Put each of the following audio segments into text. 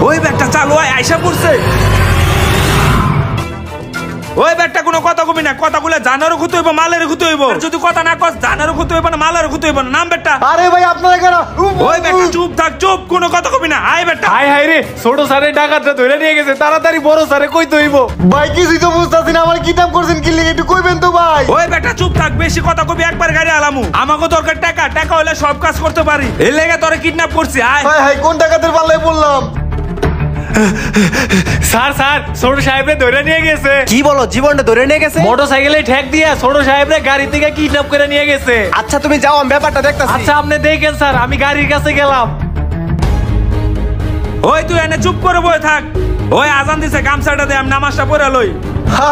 ওই ব্যাগটা চালু হয় আইসা পড়ছে। ওই ব্যাগটা কোনো কথা কবি না, কথাগুলো জানারও ক্ষতি হইব মালের ক্ষতি হইব। যদি কথা না কস জানারও ক্ষতি হইব না মালের ক্ষতি হইব না। নাম ব্যাগটা। আরে ভাই আপনারা কেন? ওই ব্যাগটা চুপ থাক, চুপ, কোনো কথা কবি না। আয় ব্যাগটা। হাই হাই রে, ছোট স্যারের ডাকাতরা ধরে নিয়ে গেছে, তাড়াতাড়ি বড় স্যারে কই হইব। ভাই কিছুই তো বুঝতাছি না, আমার কিডন্যাপ করছেন কি লিগে একটু কইবেন তো ভাই। ওই ব্যাগটা চুপ থাক, বেশি কথা কবি একবার গাড়ি আলামু। আমাকে দরকার টাকা, টাকা হলে সব কাজ করতে পারি। এর লেগে তোরে কিডন্যাপ করছি। আয়। হাই হাই কোন ডাকাতের পাল্লায় পড়লাম? স্যার স্যার, ছোট সাহেবরে ধরে নিয়ে গেছে। কি বলো, জীবনটা ধরে নিয়ে গেছে? মোটরসাইকেলে ঠেক দিয়া ছোট সাহেবরে গাড়ি থেকে কিডন্যাপ করে নিয়ে গেছে। আচ্ছা তুমি যাও, আমি ব্যাপারটা দেখতাছি। আচ্ছা আপনি দেখেন স্যার, আমি গাড়ির কাছে গেলাম। ওই তুই এনে চুপ করে বসে থাক। ওই আজান দিছে, গামছাটা দে, আমি নামাজটা পড়ে লই।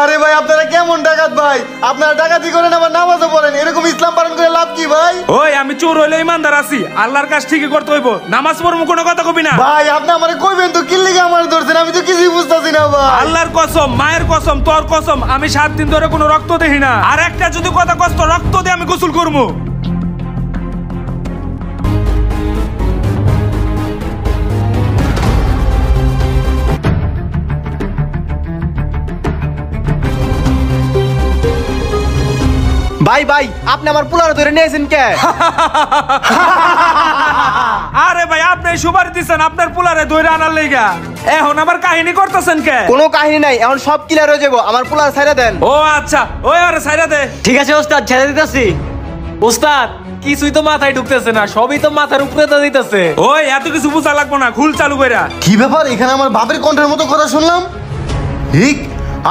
আরে ভাই আপনারা কেমন ডাকাত ভাই? আপনারা ডাকাতি করেন আবার নামাজও পড়েন, এরকম ইসলাম পালন করে লাভ কি ভাই? ওই আমি চোর হইলে ইমানদার আছি, আল্লাহর কাজ ঠিকই করতে হইব। নামাজ পড়বো, কোনো কথা কবি না। ভাই আপনি আমারে কইবেন তো কি লিগে আমার ধরছেন? আমি তো কিছুই বুঝতাছি না ভাই। আল্লাহর কসম, মায়ের কসম, তোর কসম, আমি 7 দিন ধরে কোনো রক্ত দেখি না। আর একটা যদি কথা কষ্ট রক্ত দিয়ে আমি গোসল করবো। ভাই ভাই, আপনি আমার পোলার ধরে নিয়েছেন কে? আরে ভাই আপনি সুপারি দিচ্ছেন আপনার পোলারে ধরে আনার লেগা, এখন আবার কাহিনী করতেছেন কে? কোনো কাহিনী নাই, এখন সব ক্লিয়ার হয়ে যাবো। আমার পোলার ছাইরা দেন। ও আচ্ছা, ওই আরে সাইরা দে। ঠিক আছে ওস্তাদ, ছেড়ে দিতেছি। ওস্তাদ কিছুই তো মাথায় ঢুকতেছে না, সবই তো মাথার উপরে তো দিতেছে। ওই এত কিছু বুঝা লাগবো না, খুল চালু কইরা। কি ব্যাপার, এখানে আমার বাপের কণ্ঠের মতো কথা শুনলাম? ঠিক।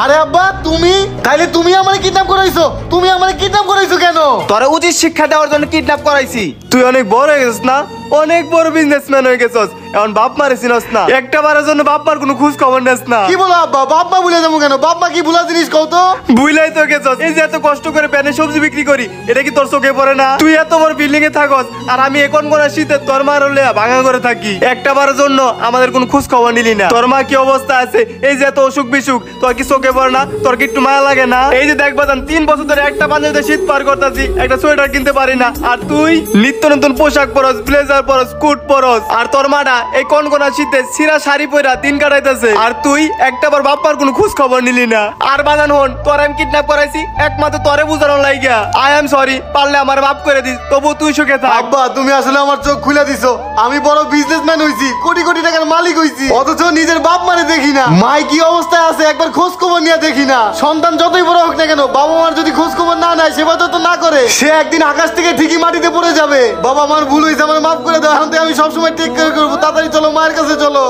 আরে আব্বা তুমি, তাইলে তুমি আমারে কিডন্যাপ করাইছো? তুমি আমারে কিডন্যাপ করাইছো কেন? তোরে উচিত শিক্ষা দেওয়ার জন্য কিডন্যাপ করাইছি। তুই অনেক বড় হয়ে গেছিস না, অনেক বড় বিজনেসম্যান হয়ে গেছিস, এখন বাপ মারে চিনস না, একটা বারের জন্য বাপ মার কোনো খোঁজ খবর নেস না। কি বলো আব্বা? বাপ মা ভুলে যাবো কেন? বাপ মা কি ভুলা জিনিস কও তো? বুঝলাই তো গেছস, এই যে এত কষ্ট করে প্যানে সবজি বিক্রি করি, এটা কি তোর চোখে পড়ে না? তুই এত বড় বিল্ডিং এ থাকস, আর আমি এখন কোন শীতে তোর মার হলে ভাঙা করে থাকি, একটা বারের জন্য আমাদের কোনো খোঁজ খবর নিলি না। তোর মা কি অবস্থা আছে, এই যে এত অসুখ বিসুখ, তোর কি চোখে পড়ে না? তোর কি একটু মায়া লাগে না? এই যে দেখবা 3 বছর ধরে একটা পাঞ্জাবিতে শীত পার করতেছি, একটা সোয়েটার কিনতে পারি না, আর তুই নিত্য নতুন পোশাক পরস, ব্লেজার পরস, কোট পরস, আর তোর মাটা এই কনকনা শীতে সিরা শাড়ি পরা দিন কাটাইতেছে, আর তুই একটাবার বাপ্পার কোনো খোঁজ খবর নিলি না। আর বাজান হন, তোর আমি কিডন্যাপ করাইছি একমাত্র তোরে বুঝানোর লাগিয়া। আই এম সরি, পারলে আমার মাফ করে দিস, তবু তুই সুখে থাক। আব্বা তুমি আসলে আমার চোখ খুলে দিছো। আমি বড় বিজনেসম্যান হইছি, কোটি কোটি টাকার মালিক হইছি, অথচ নিজের বাপ মারে দেখি না। মাই কি অবস্থায় আছে একবার খোঁজ খবর নিয়ে দেখি না। সন্তান যতই বড় হোক না কেন, বাবা মার যদি খোঁজ খবর না নেয়, সেবা তো না করে, সে একদিন আকাশ থেকে ঠিকই মাটিতে পড়ে যাবে। বাবা মার ভুল হয়েছে, আমার মাফ করে দাও। এখন থেকে আমি সবসময় টেক কেয়ার করবো। তাড়াতাড়ি চলো, মায়ের কাছে চলো।